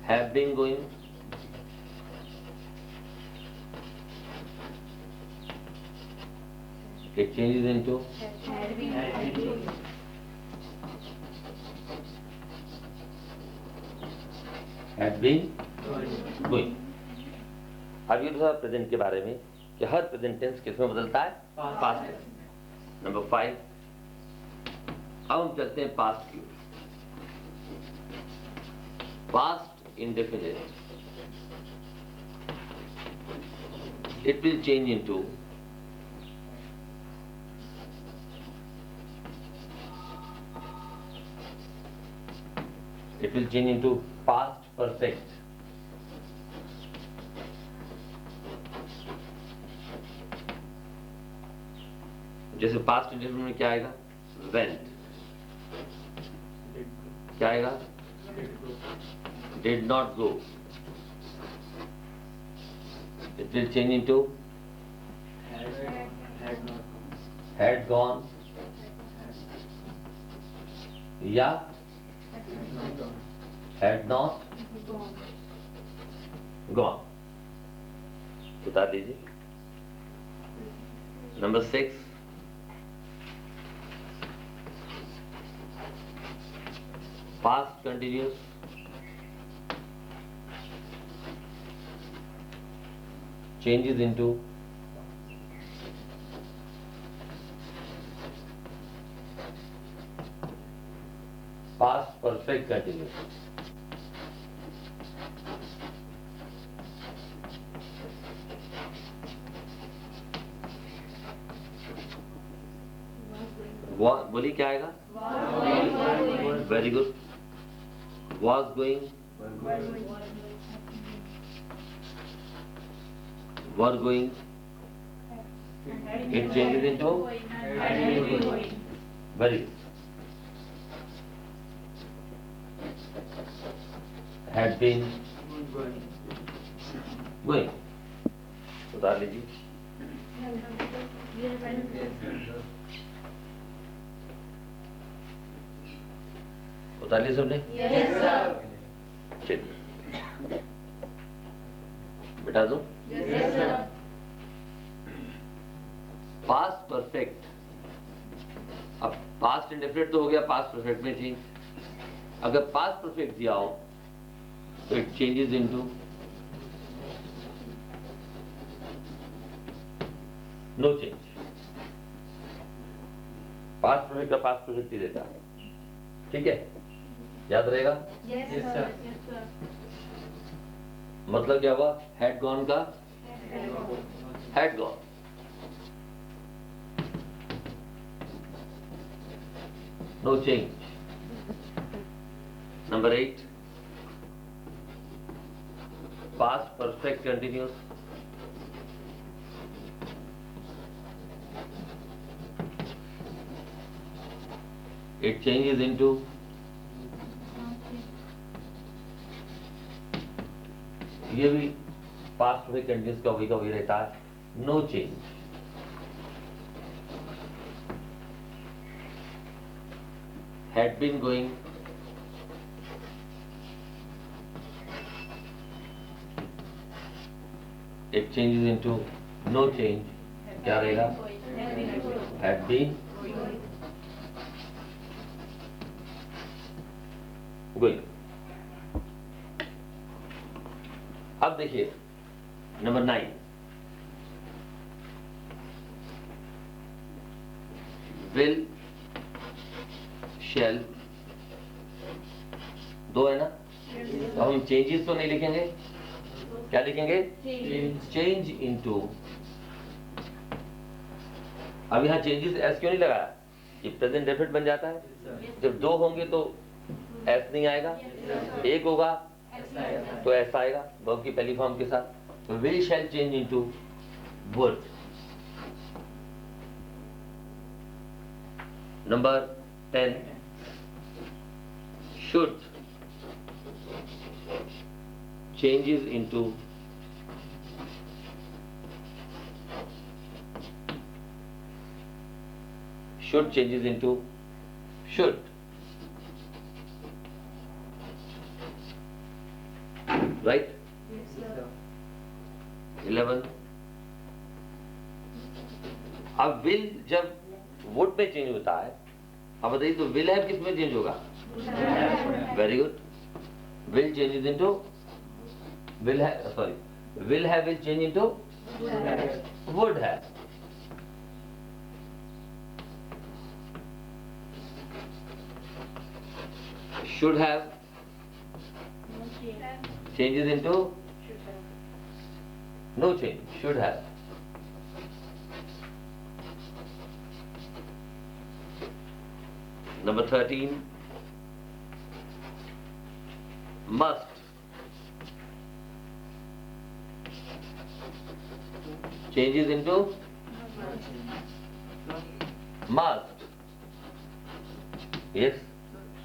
have been going, it changes into had been going. अब ये था प्रेजेंट के बारे में कि हर प्रेजेंट टेंस किस में बदलता है? Past tense. नंबर 5. अब हम चलते हैं पास्ट की. Past indefinite, it will change into past perfect. जैसे पास्ट इंडेफिनिट में क्या आएगा? went. क्या आएगा? did not go. It will change into had gone या had not gone. बता दीजिए. Number 6. Past continuous, changes into past perfect continuous. बोली क्या आएगा? Very good. Was going, were going, it changes into very good. Had been going. बता लीजिए. बता लिया सबने? Yes, sir. चलिए बिठा दो. Yes, sir. Past perfect. अब पास्ट इंडेफिनिट तो हो गया, पास्ट परफेक्ट में चेंज. अगर पास्ट परफेक्ट दिया हो तो it changes into no change. Past perfect का पास्ट परफेक्ट ही देता है. ठीक है, याद रहेगा. Yes, sir. Yes, sir. मतलब क्या हुआ? हैड गॉन का had gone. No change. Number 8. Past perfect continuous, it changes into ये भी पास्ट में कंटिन्यूस का वही रहता है. No change. Had been going, it changes into no change. क्या रहेगा? Had been going. अब देखिए नंबर 9. विल, शैल, दो है ना. तो हम चेंजेस तो नहीं लिखेंगे. क्या लिखेंगे? Change into. अब यहाँ चेंजेस एस क्यों नहीं लगाया? ये प्रेजेंट डेफिनेट बन जाता है. जब दो होंगे तो एस नहीं आएगा. एक होगा तो ऐसा आएगा वर्ब की पहली फॉर्म के साथ. Will shell change into would. Number 10. Should changes into should changes into should. Right? Yes, sir. 11. अब विल जब वुड में चेंज होता है, अब बताइए तो विल है किस में चेंज होगा? Very good. Will changes into will है, सॉरी, विल है विल चेंज इनटू वुड है. Should have changes into no change. Should have. Number 13. Must changes into must. Yes.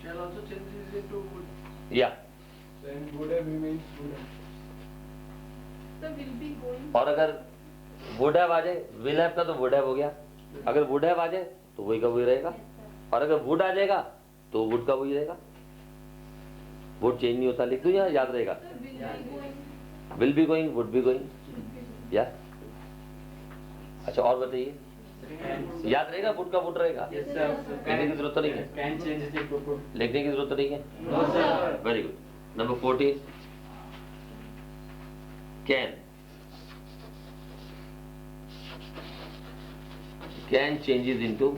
Shall also changes into would. Yeah. Then would have remains would have. So will be going. और अगर would have आ जाए, will have का तो would have हो गया. अगर would have आ जाए तो वही का वही रहेगा. और अगर would आ जाएगा तो would का वही रहेगा. would चेंज नहीं होता, लिख दूं या याद रहेगा? So will be going. will be going, would be going. या अच्छा और बताइए, याद रहेगा? would का would रहेगा. Yes, sir. लिखने की जरूरत तो नहीं है. Can changes into would. लिखने की जरूरत तो नहीं है. No, sir. Very good. Number 14. Can. Can changes into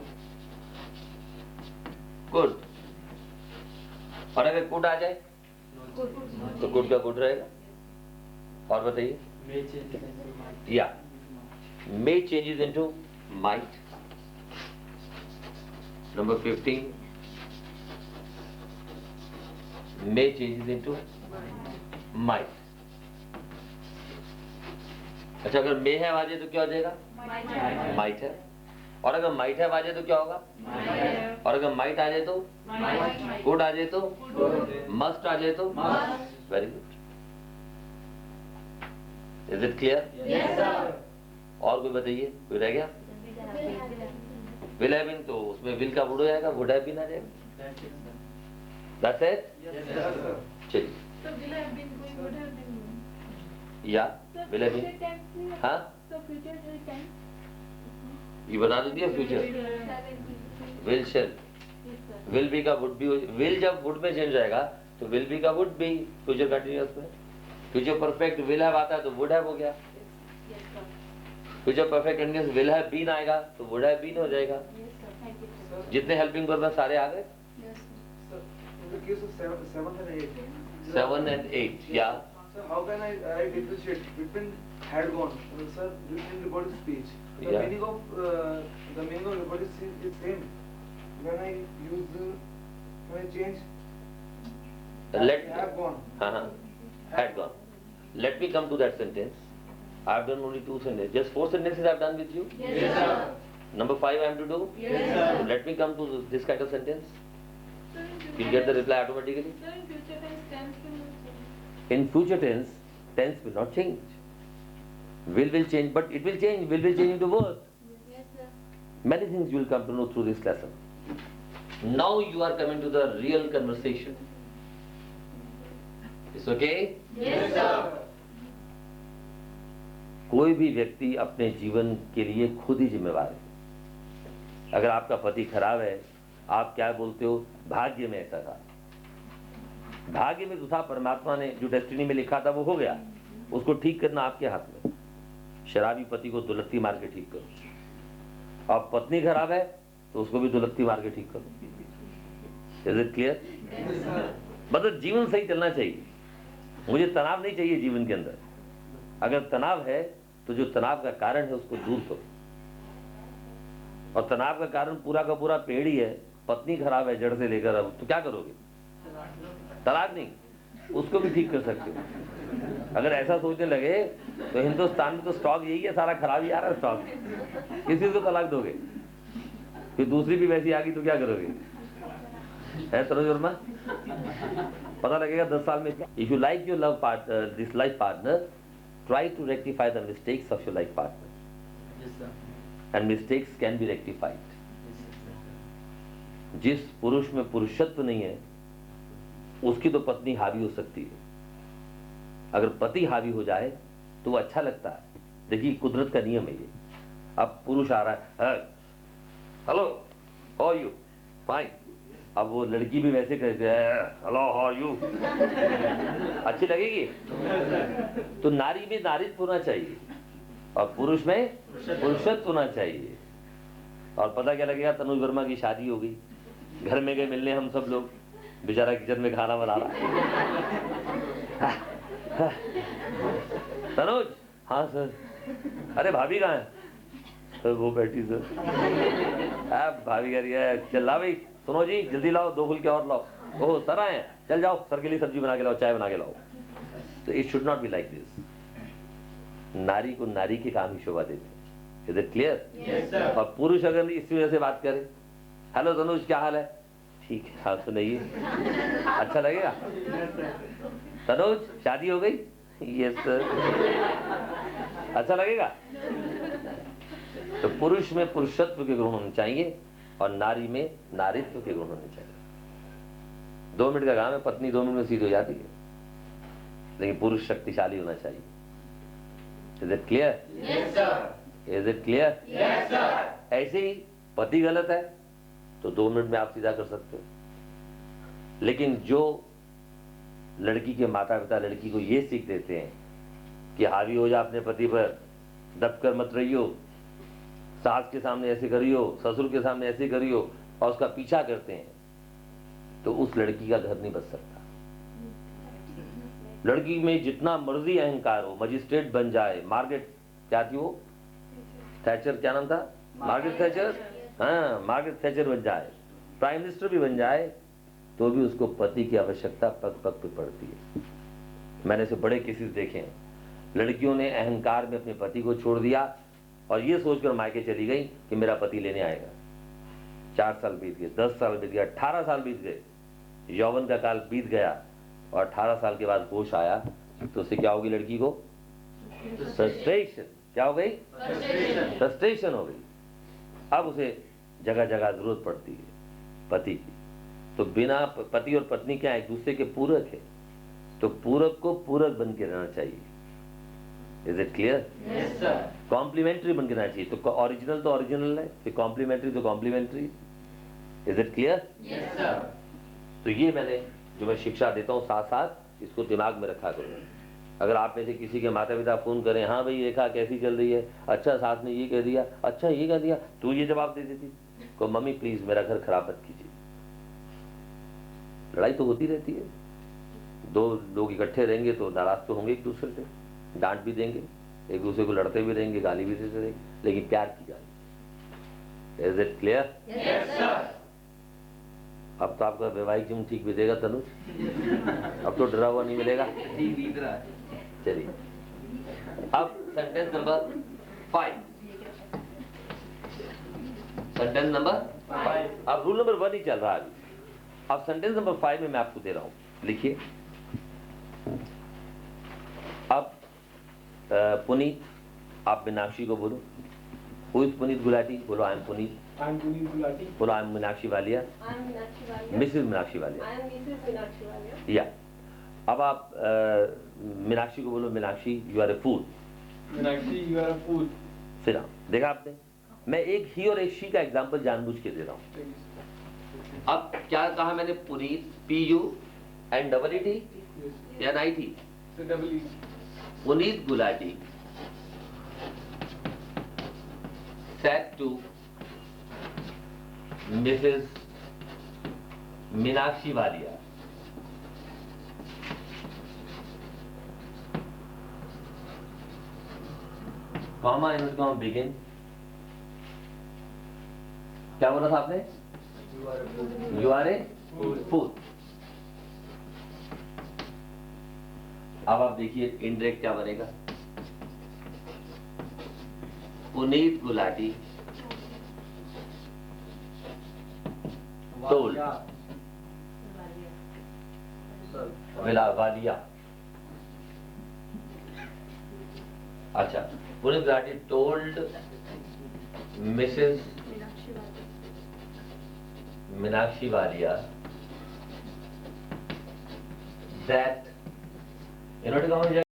could. और अगर कुड आ जाए तो कुड का कुड रहेगा. और बताइए. May changes into might. या मे चेंजेस इनटू माइट. नंबर 15. मे चेंजेस इनटू माइट. अच्छा अगर मे है आ जाए तो क्या हो जाएगा? माइट है. और अगर माइट है आ जाए तो क्या होगा? और अगर माइट आ जाए तो कुड आ जाए तो मस्ट आ जाए तो very good. Is it clear? Yes, sir. और कोई बताइए, कोई रह गया? विल हैव बीन, तो उसमें विल का वुड हो जाएगा, वुड हैव बीन आ जाएगा. That's it, sir. That's it. Yes, sir. चलिए. So will have been going, would have been going. या So will have future been. tense नहीं है? हाँ So future tense. ये बता दीजिए. Future will shall. Yes, sir. Will be का would be. Will जब वुड में चेंज जाएगा तो विल बी का वुड बी. फ्यूचर कंटिन्यूअस में. फ्यूचर परफेक्ट विल हैव आता है तो वुड हैव हो गया. Yes, sir. Future perfect continuous will have been आएगा तो वुड हैव बीन हो जाएगा. Yes, sir. Thank you, sir. जितने हेल्पिंग वर्ब सारे आ गए. Yes, sir. Sir, in the case of 7 and 8. 7 and 8. या Sir, how can I differentiate between had gone, sir, in robotic speech? The Yeah. meaning of robotic speech is same. When I change, let have gone. had gone. Let me come to that sentence. I have done only 2 sentences. Just 4 sentences I have done with you. Yes, sir. Number 5 I am to do. Yes, sir. Let me come to this kind of sentence. Sir, in future You'll get the tense- reply automatically. Sir, in future tense will not change. In future tense will not change. Will change, but it will change. Will change into verb. Yes, sir. Many things you will come to know through this lesson. Now you are coming to the real conversation. It's okay? Yes, sir. कोई भी व्यक्ति अपने जीवन के लिए खुद ही जिम्मेवार है. अगर आपका पति खराब है, आप क्या बोलते हो? भाग्य में ऐसा था. भाग्य में तो था, परमात्मा ने जो डेस्टिनी में लिखा था वो हो गया. उसको ठीक करना आपके हाथ में. शराबी पति को दुलत्ती मार के ठीक करो. अब पत्नी खराब है तो उसको भी दुलत्ती मार के ठीक करो. Is it clear? मतलब जीवन सही चलना चाहिए. मुझे तनाव नहीं चाहिए जीवन के अंदर. अगर तनाव है तो जो तनाव का कारण है उसको दूर करो. और तनाव का कारण पूरा का पूरा पेड़ ही है. पत्नी खराब है जड़ से लेकर, अब तो क्या करोगे? तलाक नहीं, उसको भी ठीक कर सकते हो. अगर ऐसा सोचने लगे तो हिंदुस्तान में तो स्टॉक यही है, सारा खराब ही आ रहा है स्टॉक. किसी को तलाक दोगे? फिर दूसरी भी वैसी आ गई तो क्या करोगे? है सरोज वर्मा? पता लगेगा 10 साल में. If you like your love partner, this life partner, try to rectify the mistakes of your life partner. Yes, sir. And mistakes can be rectified. Yes, sir. जिस पुरुष में पुरुषत्व नहीं है उसकी तो पत्नी हावी हो सकती है. अगर पति हावी हो जाए तो वो अच्छा लगता है। देखिए कुदरत का नियम है ये। अब पुरुष आ रहा है, hello how are you, fine. अब वो लड़की भी वैसे कहती है, हेलो हाउ आर यू, अच्छी लगेगी। तो नारी में नारीत्व होना चाहिए और पुरुष में पुरुषत्व होना चाहिए। और पता क्या लगेगा, तनुज वर्मा की शादी हो गई, घर में गए मिलने हम सब लोग, बेचारा किचन में खाना बना रहा है। तनुज, हाँ सर। अरे भाभी कहाँ है? सर वो बैठी सर। भाभी कह रही है, चल ला भाई, सुनो जी जल्दी लाओ 2 फुलके और लाओ। ओह सर आए, चल जाओ सर के लिए सब्जी बना के लाओ, चाय बना के लाओ। तो it should not be like this. नारी को नारी के काम ही शोभा देते। Is it clear? Yes, sir. और पुरुष अगर इस वजह से बात करे, हेलो तनुज क्या हाल है, ठीक है, हाँ सुनाइए, अच्छा लगेगा। तनुज शादी हो गई, यस सर, अच्छा लगेगा। तो पुरुष में पुरुषत्व के गुण होने चाहिए और नारी में नारीत्व के गुण होने चाहिए। 2 मिनट का काम है, पत्नी 2 मिनट में सीधी हो जाती है, लेकिन पुरुष शक्तिशाली होना चाहिए। Is it clear? Yes, sir. Is it clear? Yes, sir. ऐसे ही पति गलत है तो 2 मिनट में आप सीधा कर सकते हो, लेकिन जो लड़की के माता पिता लड़की को ये सीख देते हैं कि हावी हो जा अपने पति पर, दब कर मत रहियो, सास के सामने ऐसे करियो, ससुर के सामने ऐसे करियो, और उसका पीछा करते हैं, तो उस लड़की का घर नहीं बच सकता। लड़की में जितना मर्जी अहंकार हो, मजिस्ट्रेट बन जाए, मार्गरेट क्या थी वो, थैचर, क्या नाम था, मार्गरेट थैचर, हाँ मार्गरेट थैचर बन जाए, प्राइम मिनिस्टर भी बन जाए, तो भी उसको पति की आवश्यकता पग पग पे पड़ती है। मैंने ऐसे बड़े केसेस देखे हैं, लड़कियों ने अहंकार में अपने पति को छोड़ दिया और ये सोचकर मायके चली गई कि मेरा पति लेने आएगा। 4 साल बीत गए, 10 साल बीत गया, 18 साल बीत गए, यौवन का काल बीत गया, और 18 साल के बाद होश आया तो उससे क्या होगी लड़की को, फ्रस्ट्रेशन। क्या हो गई? फ्रस्ट्रेशन हो गई। अब उसे जगह जगह जरूरत पड़ती है पति की। तो बिना पति और पत्नी क्या एक दूसरे के पूरक है, तो पूरक को पूरक बन के रहना चाहिए। Is it clear? Yes, sir. Complementary बन के रहना चाहिए। तो ओरिजिनल तो ओरिजिनल है, फिर कॉम्प्लीमेंट्री तो complementary. Is it clear? Yes, sir. तो ये मैंने जो मैं शिक्षा देता हूँ साथ साथ इसको दिमाग में रखा करो। अगर आप में से किसी के माता पिता फोन करें, हाँ भाई रेखा कैसी चल रही है, अच्छा सास ने ये कह दिया, अच्छा ये कह दिया, तू ये जवाब दे देती, को मम्मी प्लीज मेरा घर खराब मत कीजिए। लड़ाई तो होती रहती है, 2 लोग इकट्ठे रहेंगे तो नाराज तो होंगे एक दूसरे से, डांट भी देंगे, एक दूसरे को लड़ते भी रहेंगे, गाली भी देते रहेंगे, लेकिन प्यार की गाली। Is it clear? Yes, sir. अब तो आपका वैवाहिक जीवन ठीक बीतेगा तनुज, अब तो डरा हुआ नहीं मिलेगा। चलिए अब सेंटेंस नंबर 5। Sentence number 5। अब रूल नंबर 1 ही चल रहा है अभी। अब सेंटेंस नंबर 5 में मैं आपको दे रहा हूं, लिखिए। अब पुनीत, आप मीनाक्षी को बोलो। Who is Puneet Gulati? बोलो I am Puneet. I am Puneet Gulati. बोलो I am Meenakshi Walia. I am Meenakshi Walia. Mrs Meenakshi Walia. I am Mrs. Meenakshi Walia. या अब आप मीनाक्षी को बोलो, Meenakshi you are a fool. Meenakshi, you are a fool. फिर देखा आपने, मैं एक ही और एक शी का एग्जांपल जानबूझ के दे रहा हूं। Thank you. अब क्या कहा मैंने, Puneet PU and double ET Yes. या NIT, So double E. Puneet Gulati said to Mrs. Meenakshi Walia, comma in comma begin। क्या बोला था आपने? You are a fool। अब आप देखिए इंडायरेक्ट क्या बनेगा, पुनीत गुलाटी told वालिया, अच्छा, Puneet Gulati told Mrs Meenakshi Walia that inverted comma मिल जाएगा।